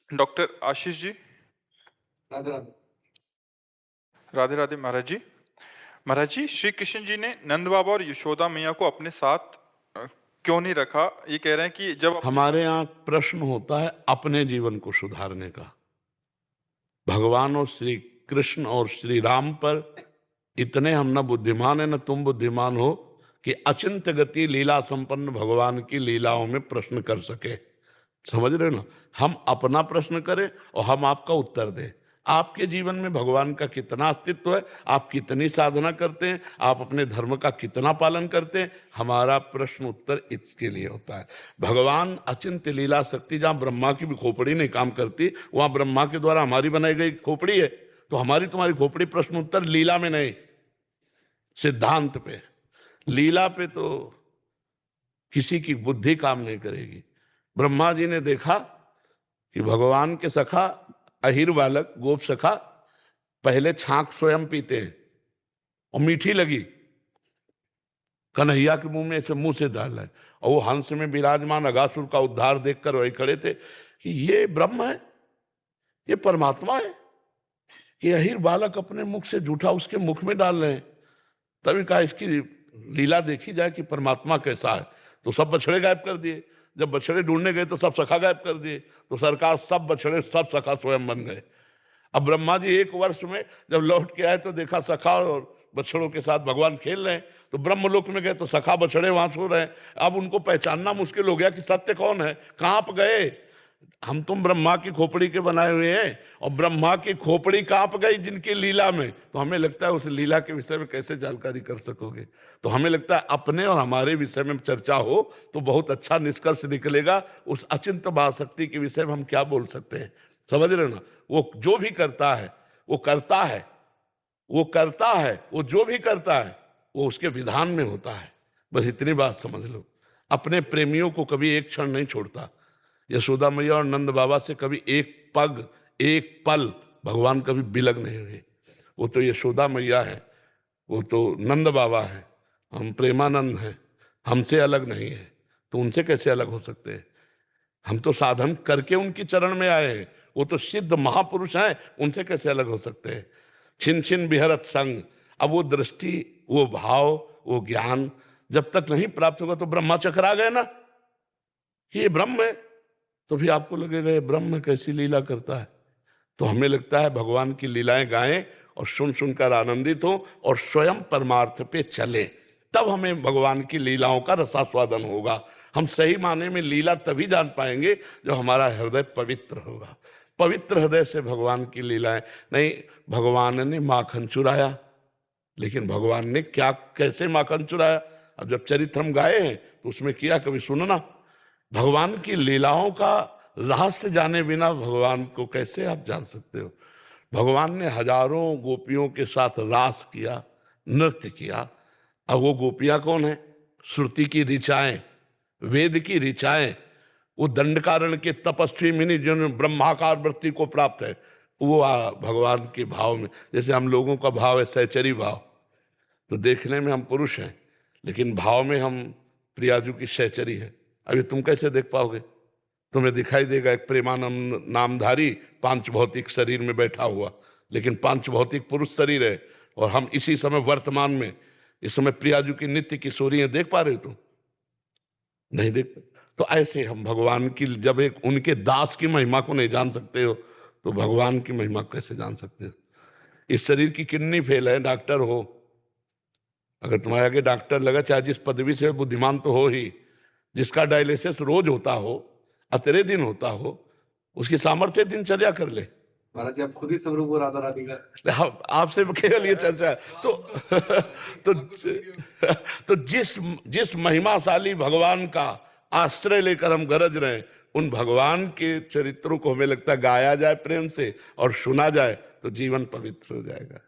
Doctor Ashish ji. Radhe Radhe. Radhe Radhe महाराज जी। महाराज जी, श्री कृष्ण जी ने नंद बाबा और यशोदा मैया को अपने साथ क्यों नहीं रखा? ये कह रहे हैं कि जब हमारे यहाँ प्रश्न होता है अपने जीवन को सुधारने का। भगवान और श्री कृष्ण और श्री राम पर इतने हम न बुद्धिमान है न तुम बुद्धिमान हो कि अचिंत्य गति लीला संपन्न भगवान की लीलाओं में प्रश्न कर सके। समझ रहे हो ना? हम अपना प्रश्न करें और हम आपका उत्तर दें। आपके जीवन में भगवान का कितना अस्तित्व है, आप कितनी साधना करते हैं, आप अपने धर्म का कितना पालन करते हैं, हमारा प्रश्न उत्तर इसके लिए होता है। भगवान अचिंत्य लीला शक्ति, जहां ब्रह्मा की भी खोपड़ी नहीं काम करती, वहां ब्रह्मा के द्वारा हमारी बनाई गई खोपड़ी है। तो हमारी तुम्हारी खोपड़ी प्रश्न उत्तर लीला में नहीं, सिद्धांत पे। लीला पे तो किसी की बुद्धि काम नहीं करेगी। ब्रह्मा जी ने देखा कि भगवान के सखा अहिर बालक गोप सखा पहले छांक स्वयं पीते हैं और मीठी लगी, कन्हैया के मुंह में ऐसे मुंह से डाल रहे, और वो हंस में विराजमान अगासुर का उद्धार देखकर वही खड़े थे कि ये ब्रह्म है, ये परमात्मा है कि अहिर बालक अपने मुख से जूठा उसके मुख में डाल रहे हैं। तभी कहा इसकी लीला देखी जाए कि परमात्मा कैसा है। तो सब बछड़े गायब कर दिए। जब बछड़े ढूंढने गए तो सब सखा गायब कर दिए। तो सरकार सब बछड़े सब सखा स्वयं बन गए। अब ब्रह्मा जी 1 वर्ष में जब लौट के आए तो देखा सखा और बछड़ों के साथ भगवान खेल रहे हैं। तो ब्रह्मलोक में गए तो सखा बछड़े वहां सो रहे हैं। अब उनको पहचानना मुश्किल हो गया कि सत्य कौन है, कहां पर गए। हम तुम ब्रह्मा की खोपड़ी के बनाए हुए हैं और ब्रह्मा की खोपड़ी कहां पर गई जिनकी लीला में। तो हमें लगता है उस लीला के विषय में कैसे जानकारी कर सकोगे। तो हमें लगता है अपने और हमारे विषय में चर्चा हो तो बहुत अच्छा निष्कर्ष निकलेगा। उस अचिंत्य महाशक्ति के विषय में हम क्या बोल सकते हैं, समझ रहे हो ना? वो जो भी करता है वो करता है, वो करता है, वो जो भी करता है वो उसके विधान में होता है। बस इतनी बात समझ लो। अपने प्रेमियों को कभी एक क्षण नहीं छोड़ता। यशोदा मैया और नंद बाबा से कभी एक पल भगवान कभी बिलग नहीं हुए। वो तो यशोदा मैया है, वो तो नंद बाबा है, हम प्रेमानंद हैं, हमसे अलग नहीं है। तो उनसे कैसे अलग हो सकते हैं? हम तो साधन करके उनकी चरण में आए हैं। वो तो सिद्ध महापुरुष हैं, उनसे कैसे अलग हो सकते हैं? छिन छिन बिहरत संग। अब वो दृष्टि, वो भाव, वो ज्ञान जब तक नहीं प्राप्त होगा तो ब्रह्मा चकरा गए ना कि ये ब्रह्म है। तो फिर आपको लगेगा ये ब्रह्म कैसी लीला करता है। तो हमें लगता है भगवान की लीलाएं गाएं और सुन सुनकर आनंदित हो और स्वयं परमार्थ पे चले, तब हमें भगवान की लीलाओं का रसास्वादन होगा। हम सही माने में लीला तभी जान पाएंगे जब हमारा हृदय पवित्र होगा। पवित्र हृदय से भगवान की लीलाएं नहीं। भगवान ने माखन चुराया, लेकिन भगवान ने क्या कैसे माखन चुराया? अब जब चरित्र हम गाए हैं तो उसमें किया, कभी सुनो ना। भगवान की लीलाओं का रहस्य जाने बिना भगवान को कैसे आप जान सकते हो? भगवान ने हजारों गोपियों के साथ रास किया, नृत्य किया। अब वो गोपियां कौन है? श्रुति की ऋचाएं, वेद की ऋचाएं, वो दंडकारण्य के तपस्वी मुनि जिन्होंने ब्रह्माकार वृत्ति को प्राप्त है, वो भगवान के भाव में। जैसे हम लोगों का भाव है सहचरी भाव, तो देखने में हम पुरुष हैं लेकिन भाव में हम प्रियाजू की सहचरी है। अभी तुम कैसे देख पाओगे? तुम्हें दिखाई देगा एक प्रेमानंद नामधारी पांच भौतिक शरीर में बैठा हुआ, लेकिन पांच भौतिक पुरुष शरीर है। और हम इसी समय वर्तमान में इस समय प्रियाजू की नित्य किशोरियां देख पा रहे हो? तुम नहीं देख। तो ऐसे हम भगवान की, जब एक उनके दास की महिमा को नहीं जान सकते हो तो भगवान की महिमा कैसे जान सकते हो? इस शरीर की किडनी फेल है, डॉक्टर हो, अगर तुम्हारे आगे डॉक्टर लगा, चाहे जिस पदवी से बुद्धिमान तो हो ही, जिसका डायलिसिस रोज होता हो, अतरे दिन होता हो, उसकी सामर्थ्य दिनचर्या कर ले। महाराज जी आप खुद ही स्वरूप हो राधा रानी का। आपसे केवल ये चर्चा है। तो जिस महिमाशाली भगवान का आश्रय लेकर हम गरज रहे हैं, उन भगवान के चरित्रों को हमें लगता है गाया जाए प्रेम से और सुना जाए तो जीवन पवित्र हो जाएगा।